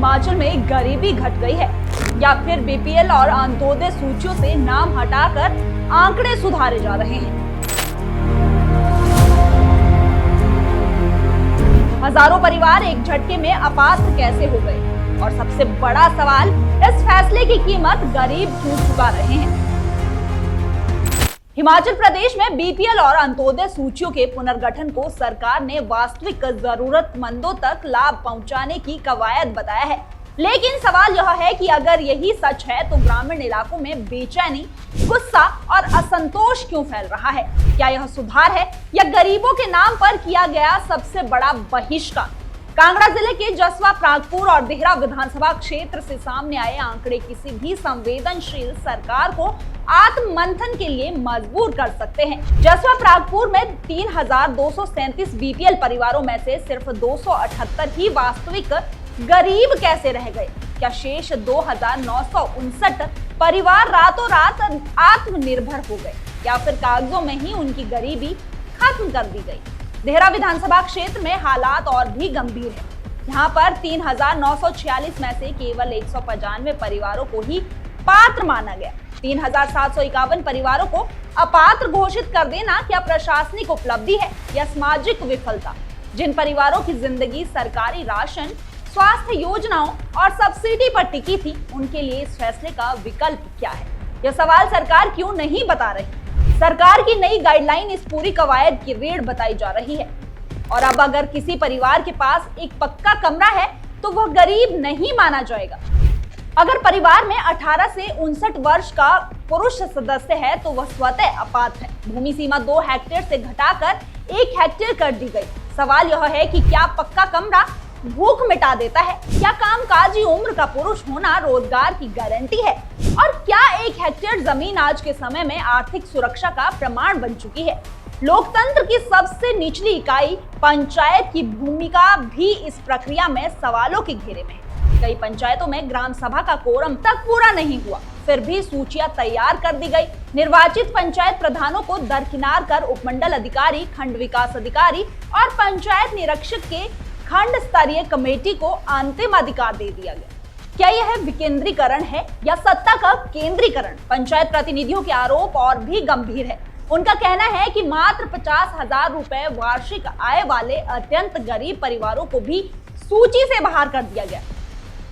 हिमाचल में गरीबी घट गई है या फिर बीपीएल और अंत्योदय सूचियों से नाम हटाकर आंकड़े सुधारे जा रहे हैं। हजारों परिवार एक झटके में अपात्र कैसे हो गए? और सबसे बड़ा सवाल, इस फैसले की कीमत गरीब क्यों चुका रहे हैं? हिमाचल प्रदेश में बीपीएल और अंत्योदय सूचियों के पुनर्गठन को सरकार ने वास्तविक जरूरतमंदों तक लाभ पहुंचाने की कवायद बताया है। लेकिन सवाल यह है कि अगर यही सच है तो ग्रामीण इलाकों में बेचैनी, गुस्सा और असंतोष क्यों फैल रहा है? क्या यह सुधार है या गरीबों के नाम पर किया गया सबसे बड़ा बहिष्कार? कांगड़ा जिले के जसवा, प्रागपुर और देहरा विधानसभा क्षेत्र से सामने आए आंकड़े किसी भी संवेदनशील सरकार को आत्ममंथन के लिए मजबूर कर सकते हैं। जसवा प्रागपुर में 3237 बीपीएल परिवारों में से सिर्फ 278 ही वास्तविक गरीब कैसे रह गए? क्या शेष 2959 परिवार रातों रात आत्मनिर्भर हो गए या फिर कागजों में ही उनकी गरीबी खत्म कर दी गई? देहरा विधानसभा क्षेत्र में हालात और भी गंभीर है। यहाँ पर 3946 में से केवल 195 परिवारों को ही पात्र माना गया। 3751 परिवारों को अपात्र घोषित कर देना क्या प्रशासनिक उपलब्धि है या सामाजिक विफलता? जिन परिवारों की जिंदगी सरकारी राशन, स्वास्थ्य योजनाओं और सब्सिडी पर टिकी थी, उनके लिए इस फैसले का विकल्प क्या है? यह सवाल सरकार क्यों नहीं बता रही? सरकार की नई गाइडलाइन इस पूरी कवायद की रीढ़ बताई जा रही है। और अब अगर किसी परिवार के पास एक पक्का कमरा है तो वह गरीब नहीं माना जाएगा। अगर परिवार में 18 से 59 वर्ष का पुरुष सदस्य है तो वह स्वतः अपात्र है। भूमि सीमा 2 हेक्टेयर से घटाकर 1 हेक्टेयर कर दी गई। सवाल यह है कि क्या पक्का कमरा भूख मिटा देता है? क्या कामकाजी उम्र का पुरुष होना रोजगार की गारंटी है? और क्या 1 हेक्टेयर जमीन आज के समय में आर्थिक सुरक्षा का प्रमाण बन चुकी है? लोकतंत्र की सबसे निचली इकाई पंचायत की भूमिका भी इस प्रक्रिया में सवालों के घेरे में है। कई पंचायतों में ग्राम सभा का कोरम तक पूरा नहीं हुआ, फिर भी सूचियां तैयार कर दी गई। निर्वाचित पंचायत प्रधानों को दरकिनार कर उपमंडल अधिकारी, खंड विकास अधिकारी और पंचायत निरीक्षक के खंड स्तरीय कमेटी को अंतिम अधिकार दे दिया गया। क्या यह विकेंद्रीकरण है या सत्ता का केंद्रीकरण? पंचायत प्रतिनिधियों के आरोप और भी गंभीर है। उनका कहना है कि मात्र 50,000 रुपए वार्षिक आय वाले अत्यंत गरीब परिवारों को भी सूची से बाहर कर दिया गया।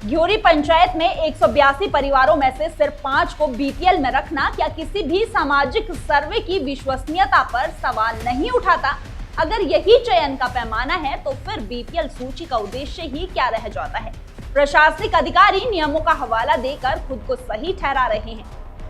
घ्योरी पंचायत में 182 परिवारों में से सिर्फ 5 को बीपीएल में रखना क्या किसी भी सामाजिक सर्वे की विश्वसनीयता पर सवाल नहीं उठाता? अगर यही चयन का पैमाना है तो फिर बीपीएल सूची का उद्देश्य ही क्या रह जाता है? प्रशासनिक अधिकारी नियमों का हवाला देकर खुद को सही ठहरा रहे हैं।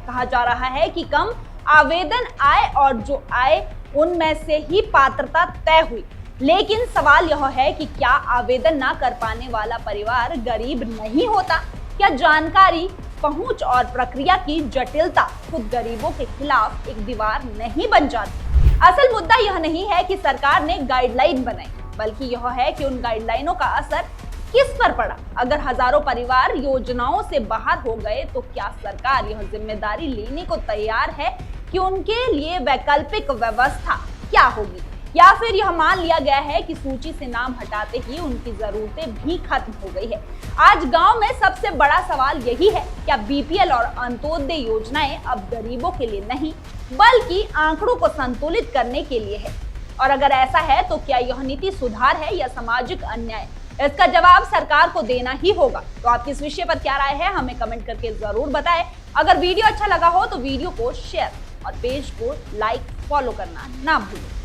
कहा जा रहा है कि कम आवेदन आए और जो आए उनमें से ही पात्रता तय हुई। लेकिन सवाल यह है कि क्या आवेदन ना कर पाने वाला परिवार गरीब नहीं होता? क्या जानकारी, पहुंच और प्रक्रिया की जटिलता खुद गरीबों के खिलाफ एक दीवार नहीं बन जाती? असल मुद्दा यह नहीं है कि सरकार ने गाइडलाइन बनाई, बल्कि यह है कि उन गाइडलाइनों का असर किस पर पड़ा। अगर हजारों परिवार योजनाओं से बाहर हो गए तो क्या सरकार यह जिम्मेदारी लेने को तैयार है कि उनके लिए वैकल्पिक व्यवस्था क्या होगी? या फिर यह मान लिया गया है कि सूची से नाम हटाते ही उनकी जरूरतें भी खत्म हो गई है? आज गांव में सबसे बड़ा सवाल यही है, क्या बीपीएल और अंत्योदय योजनाएं अब गरीबों के लिए नहीं बल्कि आंकड़ों को संतुलित करने के लिए है? और अगर ऐसा है तो क्या यह नीति सुधार है या सामाजिक अन्याय? इसका जवाब सरकार को देना ही होगा। तो आपकी इस विषय पर क्या राय है, हमें कमेंट करके जरूर बताएं। अगर वीडियो अच्छा लगा हो तो वीडियो को शेयर और पेज को लाइक, फॉलो करना ना भूलें।